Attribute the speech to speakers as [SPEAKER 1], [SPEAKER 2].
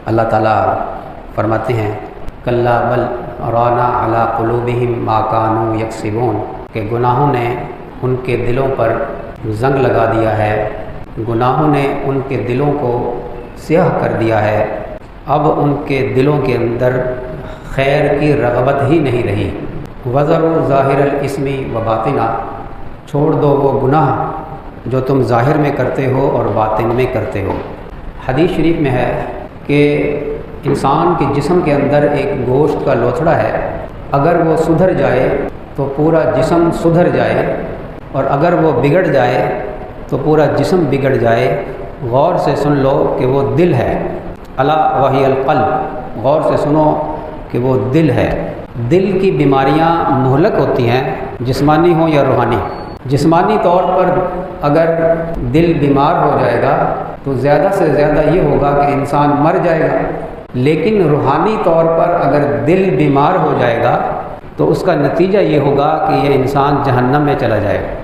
[SPEAKER 1] اللہ تعالیٰ فرماتے ہیں کلا بل رانا علی قلوبہم ما کانوا یکسبون، کہ گناہوں نے ان کے دلوں پر زنگ لگا دیا ہے، گناہوں نے ان کے دلوں کو سیاہ کر دیا ہے، اب ان کے دلوں کے اندر خیر کی رغبت ہی نہیں رہی۔ وَذَرُوا ظَاهِرَ الْإِثْمِ وَبَاطِنَهُ، چھوڑ دو وہ گناہ جو تم ظاہر میں کرتے ہو اور باطن میں کرتے ہو۔ حدیث شریف میں ہے کہ انسان کے جسم کے اندر ایک گوشت کا لوتھڑا ہے، اگر وہ سدھر جائے تو پورا جسم سدھر جائے، اور اگر وہ بگڑ جائے تو پورا جسم بگڑ جائے۔ غور سے سن لو کہ وہ دل ہے، الا وہی القلب، غور سے سنو کہ وہ دل ہے۔ دل کی بیماریاں مہلک ہوتی ہیں، جسمانی ہوں یا روحانی۔ جسمانی طور پر اگر دل بیمار ہو جائے گا تو زیادہ سے زیادہ یہ ہوگا کہ انسان مر جائے گا، لیکن روحانی طور پر اگر دل بیمار ہو جائے گا تو اس کا نتیجہ یہ ہوگا کہ یہ انسان جہنم میں چلا جائے گا۔